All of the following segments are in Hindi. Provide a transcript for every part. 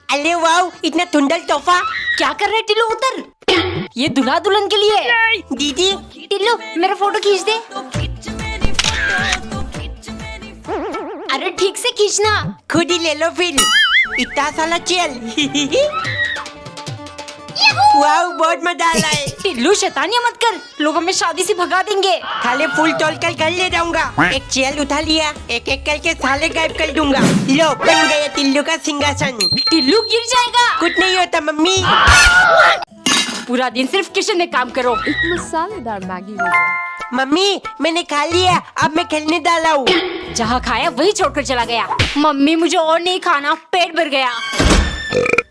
अरे वाह, इतना सुंदर तोहफा। क्या कर रहे टिल्लू? उतर, ये दूल्हा दुल्हन के लिए है। दीदी टिल्लू मेरा फोटो खींच दे। अरे ठीक से खींचना। खुद ही ले लो फिर, इतना साला चल। वाह, बहुत मजा आ रहा है। टिल्लू शैतानियां मत कर, लोग हमें शादी से भगा देंगे। खाली फूल तोड़ कर घर ले जाऊंगा। एक चेयर उठा लिया, एक एक करके साले गायब कर दूंगा। लो, बन गया टिल्लू का सिंहासन। टिल्लू गिर जाएगा। कुछ नहीं होता मम्मी। पूरा दिन सिर्फ किचन में काम करो। एक मसालेदार मैगी हो गया। मम्मी मैंने खा लिया, अब मैं खेलने डाला हूँ। जहाँ खाया वही छोड़कर चला गया। मम्मी मुझे और नहीं खाना, पेट भर गया।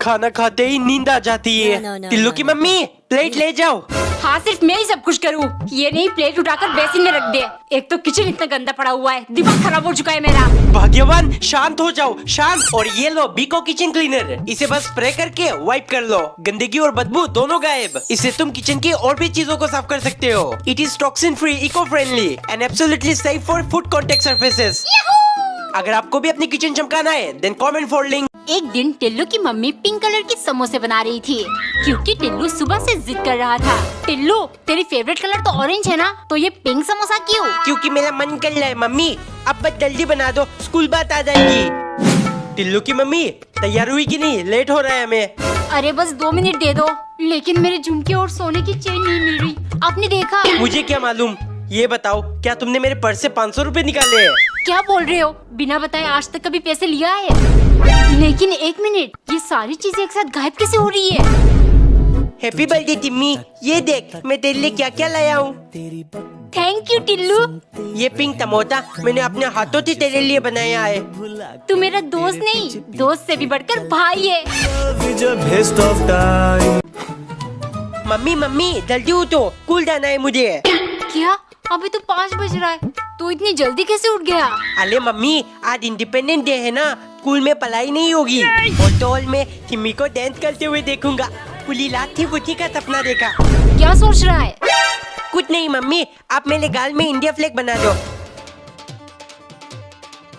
खाना खाते ही नींद आ जाती है। टिल्लू की मम्मी प्लेट ले जाओ। हाँ, सिर्फ मैं ही सब कुछ करूँ। ये नहीं प्लेट उठाकर बेसिन में रख दे। एक तो किचन इतना गंदा पड़ा हुआ है, दिमाग खराब हो चुका है मेरा। भाग्यवान, शांत हो जाओ, शांत। और ये लो बीको किचन क्लीनर, इसे बस स्प्रे करके वाइप कर लो। गंदगी और बदबू दोनों गायब। इससे तुम किचन की और भी चीजों को साफ कर सकते हो। It is toxin free, eco friendly and absolutely safe for food contact surfaces. अगर आपको भी अपनी किचन चमकाना है, देन कमेंट फॉर लिंक। एक दिन टिल्लू की मम्मी पिंक कलर के समोसे बना रही थी, क्योंकि टिल्लू सुबह से जिद कर रहा था। टिल्लू तेरी फेवरेट कलर तो ऑरेंज है ना, तो ये पिंक समोसा क्यों? क्योंकि मेरा मन कर रहा है मम्मी। अब बस जल्दी बना दो, स्कूल बात आ जाएगी। टिल्लू की मम्मी तैयार हुई कि नहीं? लेट हो रहा है हमें। अरे बस 2 मिनट दे दो। लेकिन मेरे झुमके और सोने की चेन नहीं मिल रही। आपने देखा? मुझे क्या मालूम। ये बताओ, क्या तुमने मेरे पर्स से 500 रुपए निकाले हैं? क्या बोल रहे हो? बिना बताए आज तक कभी पैसे लिया है? लेकिन एक मिनट, ये सारी चीजें एक साथ गायब कैसे हो रही है? हैप्पी बर्थडे टिम्मी, ये देख मैं तेरे लिए क्या क्या लाया हूँ। Thank you Tillu. ये पिंक टमाटर मैंने अपने हाथों से तेरे लिए बनाया है। तू मेरा दोस्त नहीं, दोस्त से भी बढ़कर भाई है। मम्मी मम्मी जल्दी उठो, स्कूल जाना है मुझे। क्या? अभी तो 5 बज रहा है। तू इतनी जल्दी कैसे उठ गया? अरे मम्मी, आज इंडिपेंडेंस डे है ना, स्कूल में पढ़ाई नहीं होगी। और टॉल में टिम्मी को डांस करते हुए देखूंगा। पुली लाठी बुटी का सपना देखा। क्या सोच रहा है? कुछ नहीं मम्मी, आप मेरे गाल में इंडिया फ्लैग बना दो।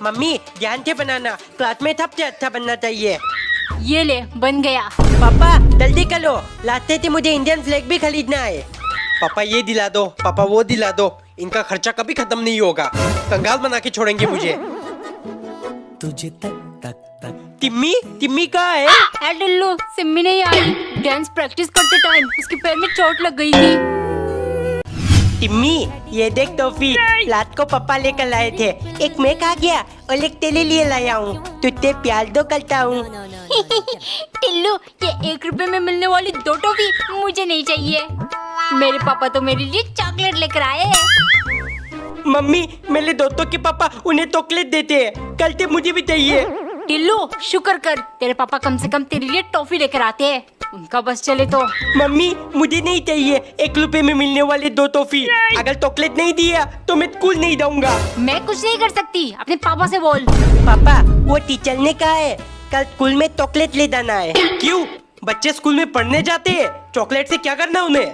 मम्मी ध्यान से बनाना, क्लास में सबसे अच्छा बनना चाहिए। ये ले, बन गया। पापा जल्दी करो, लाते थे मुझे इंडियन फ्लैग भी खरीदना है। पापा ये दिला दो, पापा वो दिला दो। इनका खर्चा कभी खत्म नहीं होगा, कंगाल बना के छोड़ेंगे मुझे। तुझे तक टिम्मी, टिम्मी कहाँ है? टिल्लू, सिम्मी नहीं आई। डांस प्रैक्टिस करते टाइम उसके पैर में चोट लग गई थी। टिम्मी ये देख टॉफी, रात को पापा लेकर लाए थे। एक मैं खा गया और एक तेरे लिए लाया हूँ। तुझे प्यार दो करता हूँ। टिल्लू, ये 1 रुपए में मिलने वाली 2 टॉफी मुझे नहीं चाहिए। मेरे पापा तो मेरे लिए चॉकलेट लेकर आए हैं। मम्मी मेरे दोस्तों के पापा उन्हें चॉकलेट देते हैं, कल से मुझे भी चाहिए। टिल्लू शुक्र कर, तेरे पापा कम से कम तेरे लिए टॉफी लेकर आते हैं। उनका बस चले तो। मम्मी मुझे नहीं चाहिए 1 रुपए में मिलने वाले 2 टॉफी। अगर चॉकलेट नहीं दिया तो मैं स्कूल नहीं जाऊंगा। मैं कुछ नहीं कर सकती, अपने पापा से बोल। पापा वो टीचर ने कहा है कल स्कूल में चॉकलेट ले जाना है। क्यों? बच्चे स्कूल में पढ़ने जाते हैं, चॉकलेट से क्या करना उन्हें?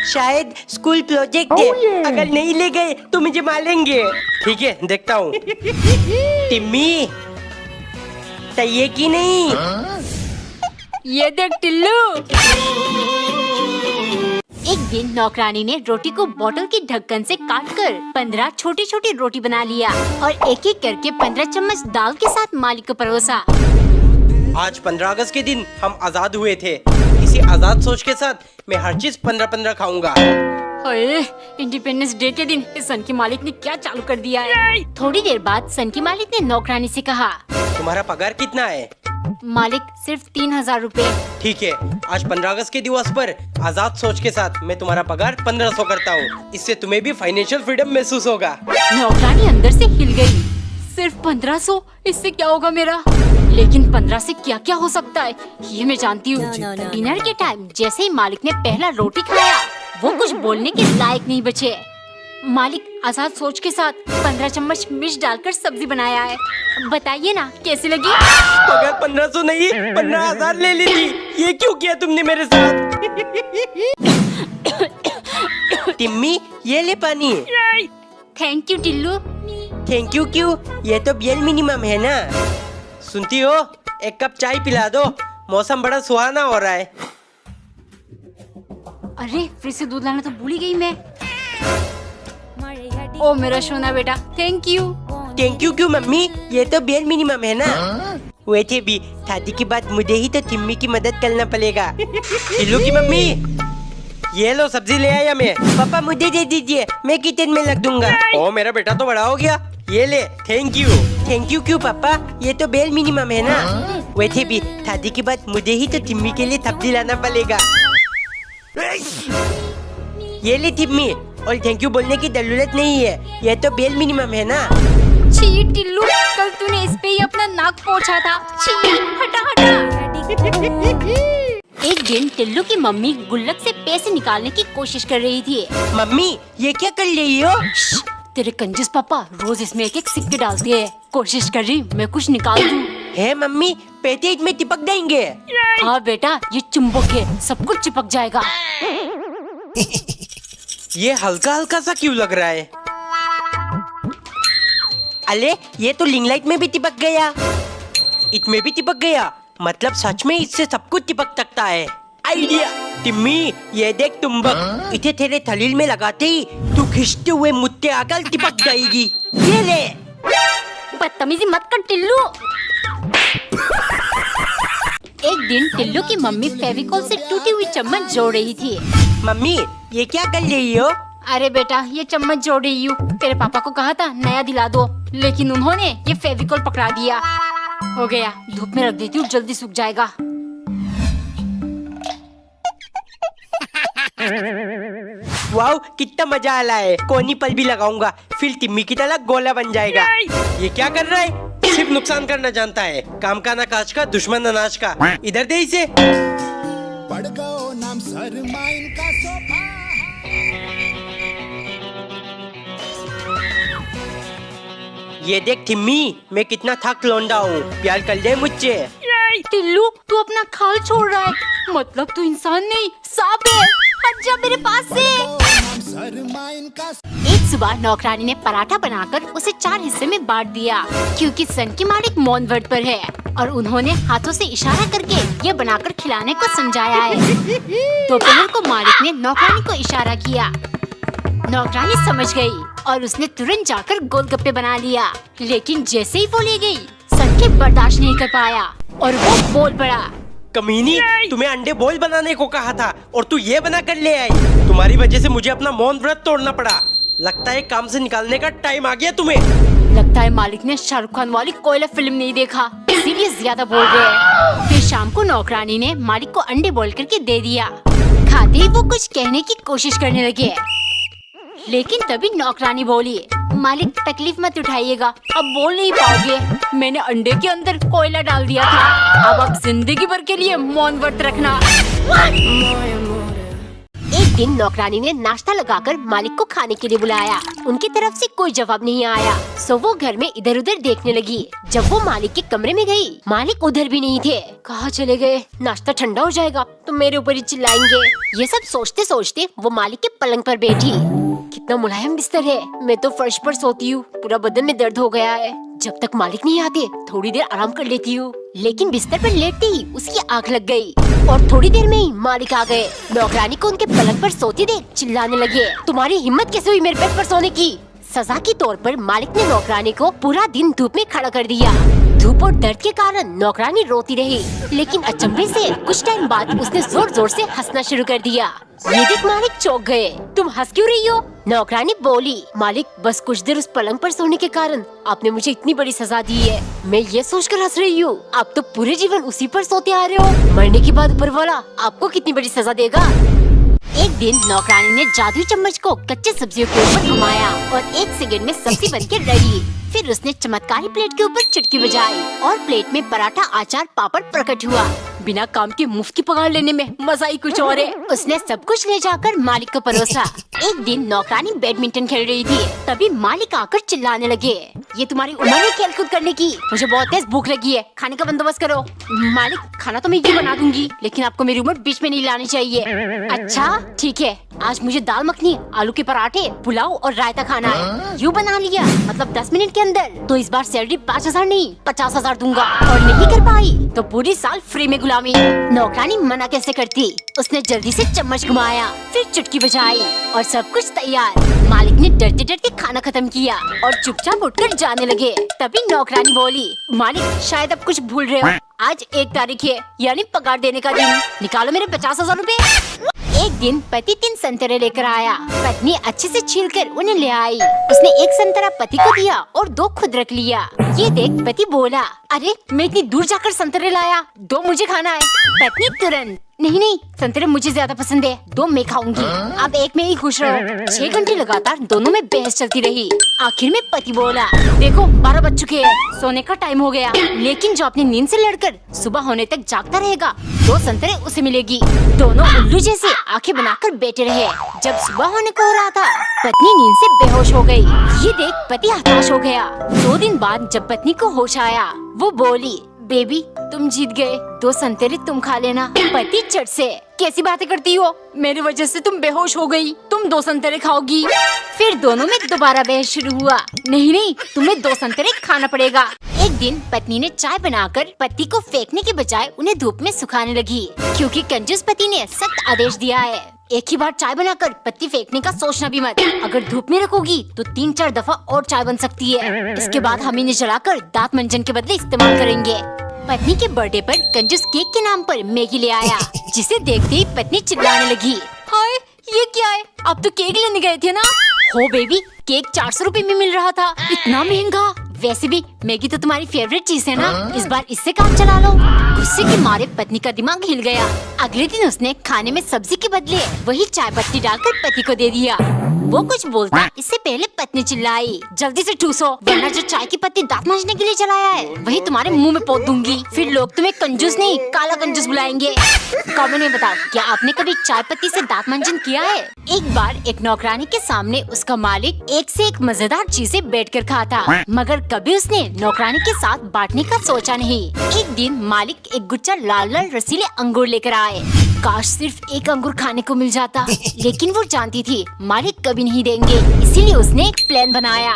शायद स्कूल प्रोजेक्ट है, अगर नहीं ले गए तो मुझे मारेंगे। ठीक है देखता हूँ। टिम्मी सही है कि नहीं? ये देख टिल्लू। एक दिन नौकरानी ने रोटी को बोतल के ढक्कन से काटकर 15 छोटी छोटी रोटी बना लिया और एक एक करके 15 चम्मच दाल के साथ मालिक को परोसा। आज 15 अगस्त के दिन हम आजाद हुए थे। इसी आजाद सोच के साथ मैं हर चीज 15-15 खाऊंगा। इंडिपेंडेंस डे के दिन इस सन के मालिक ने क्या चालू कर दिया है। थोड़ी देर बाद सन के मालिक ने नौकरानी से कहा, तुम्हारा पगार कितना है? मालिक सिर्फ 3000 रुपए। ठीक है, आज 15 अगस्त के दिवस पर आजाद सोच के साथ मैं तुम्हारा पगार 1500 करता हूँ। इससे तुम्हें भी फाइनेंशियल फ्रीडम महसूस होगा। नौकरानी अंदर से हिल गई। सिर्फ 1500, इससे क्या होगा मेरा? लेकिन 15 से क्या क्या हो सकता है ये मैं जानती हूँ। डिनर के टाइम जैसे ही मालिक ने पहला रोटी खाया, वो कुछ बोलने के लायक नहीं बचे। मालिक आजाद सोच के साथ 15 चम्मच मिर्च डालकर सब्जी बनाया है। बताइए ना कैसी लगी? पगार 1500 नहीं 15,000 ले ली थी। ये क्यों किया तुमने मेरे साथ? टिम्मी ये ले पानी। Thank you Tillu. Thank you क्यों? ये तो बियल मिनिमम है ना। सुनती हो, एक कप चाय पिला दो, मौसम बड़ा सुहाना हो रहा है। अरे फ्रिज से दूध लाना तो भूल ही गई मैं। ओ मेरा सोना बेटा, थैंक यू। थैंक यू क्यों मम्मी, ये तो बेयर मिनिमम है ना। वैसे भी शादी के बाद मुझे ही तो टिम्मी की मदद करना पड़ेगा। टिल्लू की मम्मी, ये लो सब्जी ले आया मैं। पापा मुझे दे दीजिए, मैं किचन में लग दूंगा। ओ मेरा बेटा तो बड़ा हो गया, ये ले। Thank you. थैंक यू क्यों पापा, ये तो बेयर मिनिमम है ना। वैसे भी शादी के बाद मुझे ही तो टिम्मी के लिए सब्जी लाना पड़ेगा। ये ले टिम्मी, और थैंक यू बोलने की जरूरत नहीं है, ये तो बेयर मिनिमम है ना। छी टिल्लू, कल तूने इस पे ही अपना नाक पोंछा था। छी, हटा हटा। एक दिन टिल्लू की मम्मी गुल्लक से पैसे निकालने की कोशिश कर रही थी। मम्मी ये क्या कर रही हो? तेरे कंजूस पापा रोज इसमें एक एक सिक्के डालते हैं। कोशिश कर रही मैं कुछ निकाल दूं। है मम्मी, पैसे इसमें चिपक जाएंगे। हाँ बेटा, ये चुंबक है, सब कुछ चिपक जाएगा। ये हल्का हल्का सा क्यों लग रहा है? अरे ये तो लिंग लाइट में भी चिपक गया, इसमें भी चिपक गया, मतलब सच में इससे सब कुछ चिपक सकता है। आइडिया। टिम्मी ये देख चुंबक, इसे तेरे थलील में लगाते ही तू खिंचते हुए मुझसे आकर चिपक जाएगी। ये ले। बदतमीजी मत कर टिल्लू। एक दिन टिल्लू की मम्मी फेविकॉल से टूटी हुई चम्मच जोड़ रही थी। मम्मी ये क्या कर रही हो? अरे बेटा, ये चम्मच जोड़ रही हूँ। तेरे पापा को कहा था नया दिला दो, लेकिन उन्होंने ये फेविकॉल पकड़ा दिया। हो गया, धूप में रख देती हूँ, जल्दी सूख जाएगा। वाओ कितना मजा आ रहा है। कोनी पल भी लगाऊंगा, फिर टिम्मी की तरह गोला बन जाएगा। ये क्या कर रहा है? सिर्फ नुकसान करना जानता है, काम का ना काज का, दुश्मन अनाज का। इधर दे इसे। पड़ गओ नाम सरमाइन का सोफा। ये देख टिम्मी, मैं कितना थक लौंडा हूँ, प्यार कर ले मुझसे। टिल्लू तू अपना खाल छोड़ रहा है, मतलब तू इंसान नहीं सांप है। हट जा मेरे पास से। नाम सरमाइन का। एक सुबह नौकरानी ने पराठा बनाकर उसे 4 हिस्से में बांट दिया, क्योंकि सन की मालिक मौन व्रत पर है और उन्होंने हाथों से इशारा करके ये बनाकर खिलाने को समझाया है। दोपहर को मालिक ने नौकरानी को इशारा किया। नौकरानी समझ गई और उसने तुरंत जाकर गोलगप्पे बना लिया, लेकिन जैसे ही वो ले गई, सन के बर्दाश्त नहीं कर पाया और वो बोल पड़ा। कमीनी, तुम्हें अंडे बॉईल बनाने को कहा था और तू ये बना कर ले आई। तुम्हारी वजह से मुझे अपना मौन व्रत तोड़ना पड़ा। लगता है काम से निकालने का टाइम आ गया तुम्हें। लगता है मालिक ने शाहरुख खान वाली कोयला फिल्म नहीं देखा, इसीलिए ज्यादा बोल रहे हैं। फिर शाम को नौकरानी ने मालिक को अंडे बॉईल करके दे दिया। खाते ही वो कुछ कहने की कोशिश करने लगे, लेकिन तभी नौकरानी बोली, मालिक तकलीफ मत उठाइएगा, अब बोल नहीं पाओगे। मैंने अंडे के अंदर कोयला डाल दिया था, अब आप जिंदगी भर के लिए मौन व्रत रखना। एक दिन नौकरानी ने नाश्ता लगाकर मालिक को खाने के लिए बुलाया। उनकी तरफ से कोई जवाब नहीं आया, सो वो घर में इधर उधर देखने लगी। जब वो मालिक के कमरे में गई, मालिक उधर भी नहीं थे। कहाँ चले गए? नाश्ता ठंडा हो जाएगा तो मेरे ऊपर ही चिल्लाएंगे। ये सब सोचते सोचते वो मालिक के पलंग पर बैठी। कितना मुलायम बिस्तर है, मैं तो फर्श पर सोती हूँ, पूरा बदन में दर्द हो गया है। जब तक मालिक नहीं आते थोड़ी देर आराम कर लेती हूँ, लेकिन बिस्तर पर लेटते ही उसकी आंख लग गई और थोड़ी देर में ही मालिक आ गए। नौकरानी को उनके पलंग पर सोती देख चिल्लाने लगे, तुम्हारी हिम्मत कैसे हुई मेरे बेड पर सोने की? सजा के तौर पर मालिक ने नौकरानी को पूरा दिन धूप में खड़ा कर दिया। धूप और दर्द के कारण नौकरानी रोती रही, लेकिन अचंभे से कुछ टाइम बाद उसने जोर जोर से हंसना शुरू कर दिया। ये देख मालिक चौंक गए। तुम हंस क्यों रही हो? नौकरानी बोली, मालिक बस कुछ देर उस पलंग पर सोने के कारण आपने मुझे इतनी बड़ी सजा दी है, मैं ये सोचकर हंस रही हूँ। आप तो पूरे जीवन उसी पर सोते आ रहे हो, मरने के बाद ऊपर वाला आपको कितनी बड़ी सजा देगा। एक दिन नौकरानी ने जादुई चम्मच को कच्चे सब्जियों के ऊपर घुमाया और 1 सेकंड में सब्जी बनकर रेडी। फिर उसने चमत्कारी प्लेट के ऊपर चुटकी बजाई और प्लेट में पराठा, अचार, पापड़ प्रकट हुआ। बिना काम के मुफ्त की पगार लेने में मजा ही कुछ और है। उसने सब कुछ ले जाकर मालिक को परोसा। एक दिन नौकरानी बैडमिंटन खेल रही थी, तभी मालिक आकर चिल्लाने लगे, ये तुम्हारी उम्र है खेल कूद करने की? मुझे बहुत तेज भूख लगी है, खाने का बंदोबस्त करो। मालिक खाना तो मैं यूँ बना दूंगी, लेकिन आपको मेरी उम्र बीच में नहीं लानी चाहिए। अच्छा ठीक है, आज मुझे दाल मखनी, आलू के पराठे, पुलाव और रायता खाना है। यूँ बना लिया, मतलब 10 मिनट के अंदर तो इस बार सैलरी 5,000 नहीं 50,000 दूंगा। और नहीं कर पाई तो पूरी साल फ्री में गुलामी। नौकरानी मना कैसे करती, उसने जल्दी से चम्मच घुमाया, फिर चुटकी बजाई और सब कुछ तैयार। मालिक ने डरते डरते खाना खत्म किया और चुपचाप उठकर जाने लगे। तभी नौकरानी बोली, मालिक शायद अब कुछ भूल रहे हो, आज 1 तारीख है, यानी पगार देने का दिन। निकालो मेरे 50,000 रूपए। एक दिन पति 3 संतरे लेकर आया। पत्नी अच्छे से छीलकर उन्हें ले आई। उसने 1 संतरा पति को दिया और 2 खुद रख लिया। ये देख पति बोला, अरे मैं इतनी दूर जाकर संतरे लाया, 2 मुझे खाना है। पत्नी तुरंत, नहीं नहीं, संतरे मुझे ज्यादा पसंद है, 2 मैं खाऊंगी। अब 1 में ही खुश रहो। 6 घंटे लगातार दोनों में बहस चलती रही। आखिर में पति बोला, देखो 12 बज चुके हैं, सोने का टाइम हो गया, लेकिन जो अपनी नींद से लड़कर सुबह होने तक जागता रहेगा 2 संतरे उसे मिलेगी। दोनों उल्लू जैसे आंखें बनाकर बैठे रहे। जब सुबह होने को हो रहा था, पत्नी नींद से बेहोश हो गई। ये देख पति हताश हो गया। 2 दिन बाद जब पत्नी को होश आया, वो बोली, बेबी तुम जीत गए, 2 संतरे तुम खा लेना। पति चट से, कैसी बातें करती हो, मेरी वजह से तुम बेहोश हो गई, तुम 2 संतरे खाओगी। फिर दोनों में दोबारा बहस शुरू हुआ। नहीं नहीं, तुम्हें 2 संतरे खाना पड़ेगा। एक दिन पत्नी ने चाय बनाकर पति को फेंकने के बजाय उन्हें धूप में सुखाने लगी, क्योंकि कंजूस पति ने सख्त आदेश दिया है, एक ही बार चाय बनाकर पत्ती फेंकने का सोचना भी मत। अगर धूप में रखोगी तो 3-4 दफा और चाय बन सकती है। इसके बाद हम इन्हें जलाकर दांत मंजन के बदले इस्तेमाल करेंगे। पत्नी के बर्थडे पर कंजूस केक के नाम पर मैगी ले आया, जिसे देखते ही पत्नी चिल्लाने लगी, हाय ये क्या है, आप तो केक लेने गए थे ना। हो बेबी, केक 400 रुपए में मिल रहा था, इतना महंगा। वैसे भी मैगी तो तुम्हारी फेवरेट चीज है ना, इस बार इससे काम चला लो। गुस्से के मारे पत्नी का दिमाग हिल गया। अगले दिन उसने खाने में सब्जी के बदले वही चाय पत्ती डालकर पति को दे दिया। वो कुछ बोलता इससे पहले पत्नी चिल्लाई, जल्दी से ठूसो, वरना जो चाय की पत्ती दांत मांजने के लिए चलाया है वही तुम्हारे मुंह में पोत दूंगी। फिर लोग तुम्हें कंजूस नहीं काला कंजूस बुलाएंगे। कमेंट में बताओ, क्या आपने कभी चाय पत्ती से दांत मंजन किया है? एक बार एक नौकरानी के सामने उसका मालिक एक से एक मजेदार चीजें बैठकर खाता, मगर कभी उसने नौकरानी के साथ बांटने का सोचा नहीं। एक दिन मालिक एक गुच्छा लाल लाल रसीले अंगूर लेकर आए। काश सिर्फ एक अंगूर खाने को मिल जाता, लेकिन वो जानती थी मालिक कभी नहीं देंगे, इसीलिए उसने एक प्लान बनाया।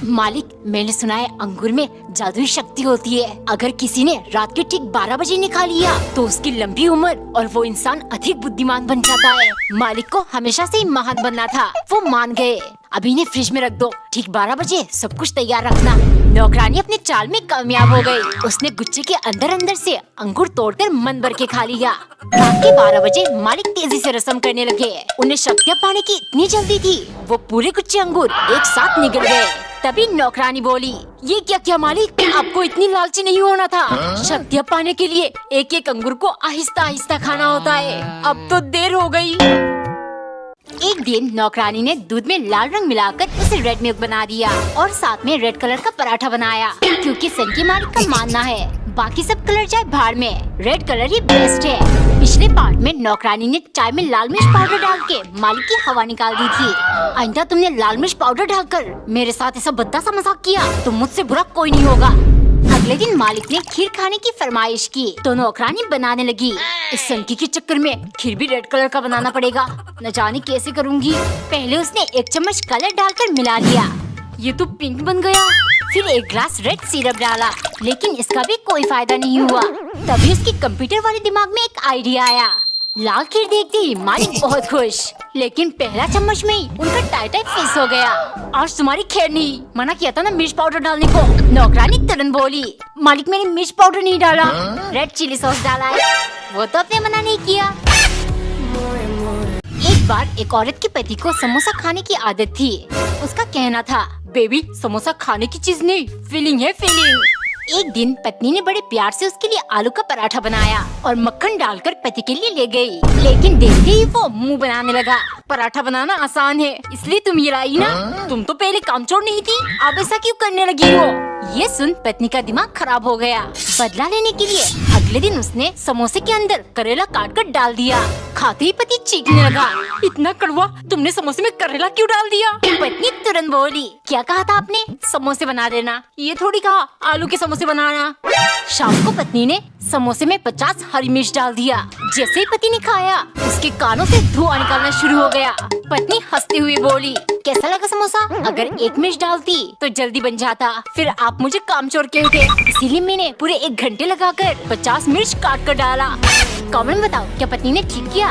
मालिक, मैंने सुना है अंगूर में जादुई शक्ति होती है, अगर किसी ने रात के ठीक 12 बजे निखा लिया तो उसकी लंबी उम्र और वो इंसान अधिक बुद्धिमान बन जाता है। मालिक को हमेशा से ही महान बनना था, वो मान गए। अभी इन्हें फ्रिज में रख दो, ठीक 12 बजे सब कुछ तैयार रखना। नौकरानी अपने चाल में कामयाब हो गई। उसने गुच्छे के अंदर अंदर से अंगूर तोड़कर मन भर के खा लिया। रात के 12 बजे मालिक तेजी से रस्म करने लगे। उन्हें शक्तियाँ पाने की इतनी जल्दी थी, वो पूरे गुच्छे अंगूर एक साथ निगल गए। तभी नौकरानी बोली, ये क्या क्या मालिक, आपको इतनी लालची नहीं होना था। शक्तियाँ पाने के लिए एक एक अंगूर को आहिस्ता आहिस्ता खाना होता है, अब तो देर हो गई। एक दिन नौकरानी ने दूध में लाल रंग मिलाकर उसे रेड मिल्क बना दिया और साथ में रेड कलर का पराठा बनाया, क्योंकि सन की मालिक का मानना है बाकी सब कलर जाए भाड़ में, रेड कलर ही बेस्ट है। पिछले पार्ट में नौकरानी ने चाय में लाल मिर्च पाउडर डाल के मालिक की हवा निकाल दी थी। आइंदा तुमने लाल मिर्च पाउडर डालकर मेरे साथ ऐसा भद्दा सा मजाक किया तो मुझसे बुरा कोई नहीं होगा। अगले दिन मालिक ने खीर खाने की फरमाइश की तो नौकरानी बनाने लगी। इस सनकी के चक्कर में खीर भी रेड कलर का बनाना पड़ेगा, न जाने कैसे करूँगी। पहले उसने 1 चम्मच कलर डालकर मिला लिया, ये तो पिंक बन गया। फिर 1 ग्लास रेड सिरप डाला, लेकिन इसका भी कोई फायदा नहीं हुआ। तभी उसकी कंप्यूटर वाले दिमाग में एक आइडिया आया। लाल खीर देखते ही मालिक बहुत खुश, लेकिन पहला चम्मच में ही उनका टाई फिक्स हो गया। आज तुम्हारी खैर नहीं, मना किया था ना मिर्च पाउडर डालने को। नौकरानी तुरंत बोली, मालिक मैंने मिर्च पाउडर नहीं डाला, रेड चिली सॉस डाला है, वो तो आपने मना नहीं किया। एक बार एक औरत के पति को समोसा खाने की आदत थी। उसका कहना था, बेबी समोसा खाने की चीज नहीं, फीलिंग है फीलिंग। एक दिन पत्नी ने बड़े प्यार से उसके लिए आलू का पराठा बनाया और मक्खन डालकर पति के लिए ले गई, लेकिन देखते ही वो मुंह बनाने लगा। पराठा बनाना आसान है, इसलिए तुम ये लाई ना, तुम तो पहले कामचोर नहीं थी, अब ऐसा क्यों करने लगी हो? ये सुन पत्नी का दिमाग खराब हो गया। बदला लेने के लिए अगले दिन उसने समोसे के अंदर करेला काट कर डाल दिया। खाते ही पति चीखने लगा, इतना कड़वा, तुमने समोसे में करेला क्यों डाल दिया? पत्नी तुरंत बोली, क्या कहा था आपने? समोसे बना देना, ये थोड़ी कहा आलू के समोसे बनाना। शाम को पत्नी ने समोसे में 50 हरी मिर्च डाल दिया। जैसे ही पति ने खाया, उसके कानों से धुआं निकलना शुरू हो गया। पत्नी हंसते हुए बोली, कैसा लगा समोसा? अगर 1 मिर्च डालती तो जल्दी बन जाता, फिर आप मुझे कामचोर कहते, इसीलिए मैंने पूरे 1 घंटे लगाकर 50 मिर्च काट कर डाला। कमेंट बताओ, क्या पत्नी ने ठीक किया?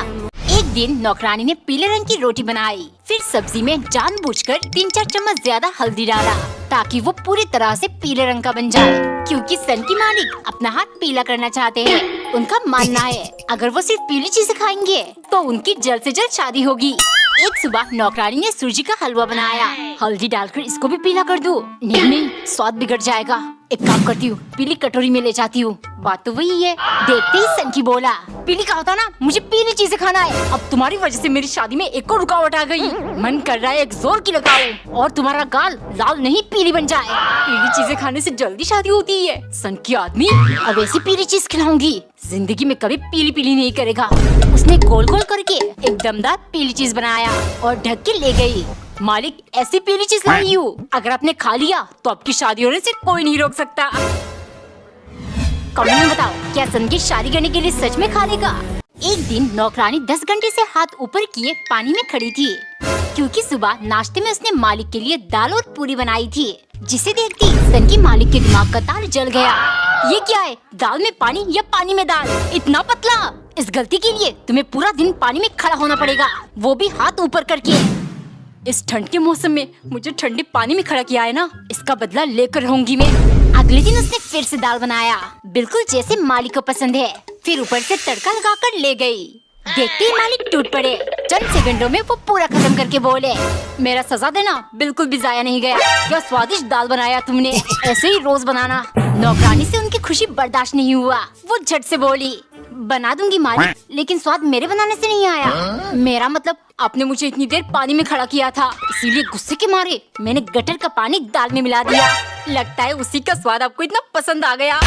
एक दिन नौकरानी ने पीले रंग की रोटी बनाई, फिर सब्जी में जानबूझकर 3-4 चम्मच ज्यादा हल्दी डाला ताकि वो पूरी तरह से पीले रंग का बन जाए, क्योंकि सन की मालिक अपना हाथ पीला करना चाहते हैं। उनका मानना है अगर वो सिर्फ पीली चीजें खाएंगे तो उनकी जल्द से जल्द शादी होगी। एक सुबह नौकरानी ने सूजी का हलवा बनाया। हल्दी डालकर इसको भी पीला कर दूं? नहीं, स्वाद बिगड़ जाएगा। एक काम करती हूँ, पीली कटोरी में ले जाती हूँ। बात तो वही है। देखते ही सनकी बोला, पीली कहा था ना, मुझे पीली चीजें खाना है। अब तुम्हारी वजह से मेरी शादी में एक और रुकावट आ गई। मन कर रहा है एक जोर की लगाऊं और तुम्हारा गाल लाल नहीं पीली बन जाए। पीली चीजें खाने से जल्दी शादी होती है। सनकी आदमी, अब ऐसी पीली चीज खिलाऊंगी, जिंदगी में कभी पीली पीली नहीं करेगा। उसने गोल गोल करके एक दमदार पीली चीज बनाया और ढक के ले गई। मालिक, ऐसी पीली चीज लाई हूँ, अगर आपने खा लिया तो आपकी शादी होने से कोई नहीं रोक सकता। कमेंट में बताओ, क्या सन की शादी करने के लिए सच में खा लेगा? एक दिन नौकरानी 10 घंटे से हाथ ऊपर किए पानी में खड़ी थी, क्योंकि सुबह नाश्ते में उसने मालिक के लिए दाल और पूरी बनाई थी, जिसे देखती सन की मालिक के दिमाग का तार जल गया। ये क्या है, दाल में पानी या पानी में दाल? इतना पतला? इस गलती के लिए तुम्हें पूरा दिन पानी में खड़ा होना पड़ेगा, वो भी हाथ ऊपर करके। इस ठंड के मौसम में मुझे ठंडे पानी में खड़ा किया है ना, इसका बदला लेकर रहूंगी मैं। अगले दिन उसने फिर से दाल बनाया, बिल्कुल जैसे मालिक को पसंद है। फिर ऊपर से तड़का लगाकर ले गई। देखते ही मालिक टूट पड़े। चंद सेकंडों में वो पूरा खत्म करके बोले, मेरा सजा देना बिल्कुल भी जाया नहीं गया। क्या स्वादिष्ट दाल बनाया तुमने, ऐसे ही रोज बनाना। नौकरानी से उनकी खुशी बर्दाश्त नहीं हुआ। वो झट से बोली, बना दूंगी मालिक, लेकिन स्वाद मेरे बनाने से नहीं आया। मेरा मतलब, आपने मुझे इतनी देर पानी में खड़ा किया था, इसीलिए गुस्से के मारे मैंने गटर का पानी दाल में मिला दिया। लगता है उसी का स्वाद आपको इतना पसंद आ गया।